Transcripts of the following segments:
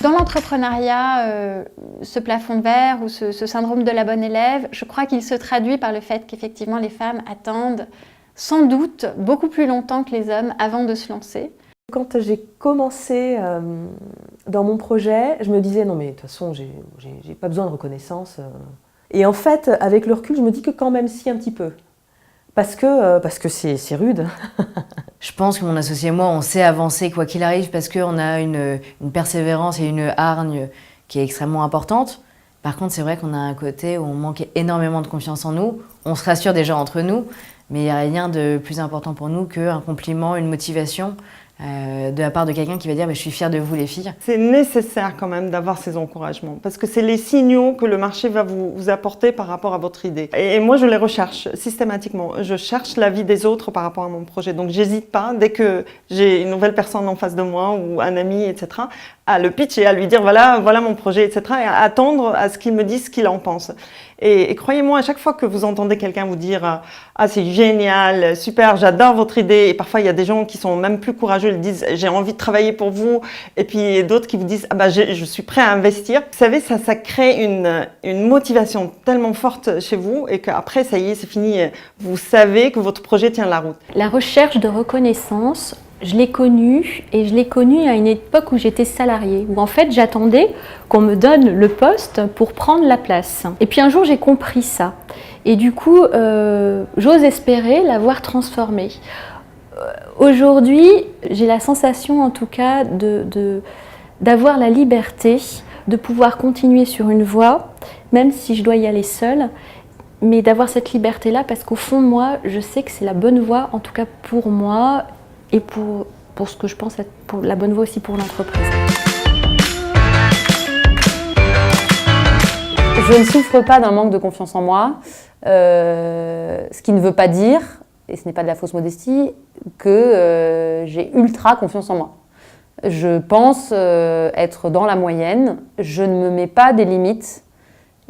Dans l'entrepreneuriat, ce plafond de verre ou ce syndrome de la bonne élève, je crois qu'il se traduit par le fait qu'effectivement les femmes attendent sans doute beaucoup plus longtemps que les hommes avant de se lancer. Quand j'ai commencé dans mon projet, je me disais non mais de toute façon j'ai pas besoin de reconnaissance. Et en fait, avec le recul, je me dis que quand même si un petit peu. Parce que c'est rude. Je pense que mon associé et moi, on sait avancer quoi qu'il arrive parce qu'on a une persévérance et une hargne qui est extrêmement importante. Par contre, c'est vrai qu'on a un côté où on manque énormément de confiance en nous. On se rassure déjà entre nous, mais il n'y a rien de plus important pour nous qu'un compliment, une motivation de la part de quelqu'un qui va dire « je suis fière de vous les filles ». C'est nécessaire quand même d'avoir ces encouragements parce que c'est les signaux que le marché va vous apporter par rapport à votre idée. Et moi, je les recherche systématiquement. Je cherche l'avis des autres par rapport à mon projet. Donc, j'hésite pas, dès que j'ai une nouvelle personne en face de moi ou un ami, etc., à le pitcher, à lui dire voilà mon projet, etc., et à attendre à ce qu'il me dise ce qu'il en pense. Et croyez-moi, à chaque fois que vous entendez quelqu'un vous dire « Ah, c'est génial, super, j'adore votre idée », et parfois il y a des gens qui sont même plus courageux, ils disent « J'ai envie de travailler pour vous », et puis d'autres qui vous disent « Ah bah, je suis prêt à investir ». Vous savez, ça crée une motivation tellement forte chez vous, et qu'après, ça y est, c'est fini, vous savez que votre projet tient la route. La recherche de reconnaissance, je l'ai connue, et je l'ai connue à une époque où j'étais salariée, où en fait j'attendais qu'on me donne le poste pour prendre la place. Et puis un jour j'ai compris ça, et du coup j'ose espérer l'avoir transformé. Aujourd'hui j'ai la sensation en tout cas d'avoir la liberté de pouvoir continuer sur une voie, même si je dois y aller seule, mais d'avoir cette liberté-là parce qu'au fond de moi, je sais que c'est la bonne voie, en tout cas pour moi, et pour ce que je pense être pour la bonne voie aussi pour l'entreprise. Je ne souffre pas d'un manque de confiance en moi, ce qui ne veut pas dire, et ce n'est pas de la fausse modestie, que j'ai ultra confiance en moi. Je pense être dans la moyenne, je ne me mets pas des limites,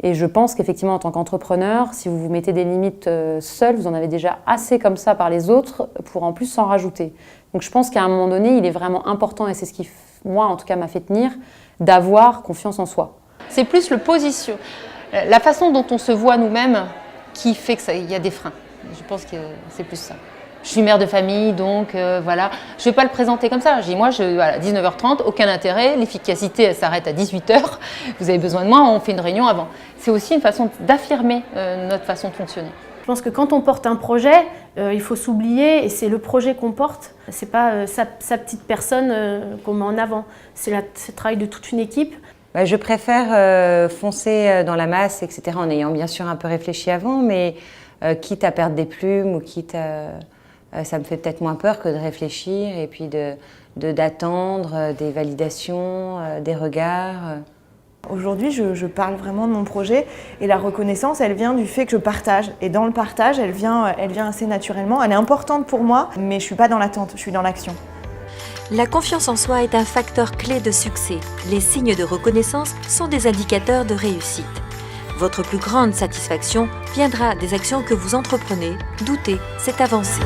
et je pense qu'effectivement en tant qu'entrepreneur, si vous vous mettez des limites seul, vous en avez déjà assez comme ça par les autres pour en plus s'en rajouter. Donc je pense qu'à un moment donné, il est vraiment important, et c'est ce qui, moi en tout cas, m'a fait tenir, d'avoir confiance en soi. C'est plus la façon dont on se voit nous-mêmes qui fait qu'il y a des freins. Je pense que c'est plus ça. Je suis mère de famille, donc voilà. Je ne vais pas le présenter comme ça. Je dis, moi, voilà, 19h30, aucun intérêt. L'efficacité, elle s'arrête à 18h. Vous avez besoin de moi, on fait une réunion avant. C'est aussi une façon d'affirmer notre façon de fonctionner. Je pense que quand on porte un projet, il faut s'oublier et c'est le projet qu'on porte. C'est pas sa petite personne qu'on met en avant. C'est le travail de toute une équipe. Je préfère foncer dans la masse, etc., en ayant bien sûr un peu réfléchi avant, mais quitte à perdre des plumes ou quitte à... ça me fait peut-être moins peur que de réfléchir et puis d'attendre des validations, des regards. Aujourd'hui, je parle vraiment de mon projet et la reconnaissance, elle vient du fait que je partage. Et dans le partage, elle vient assez naturellement. Elle est importante pour moi, mais je ne suis pas dans l'attente, je suis dans l'action. La confiance en soi est un facteur clé de succès. Les signes de reconnaissance sont des indicateurs de réussite. Votre plus grande satisfaction viendra des actions que vous entreprenez. Douter, c'est avancer.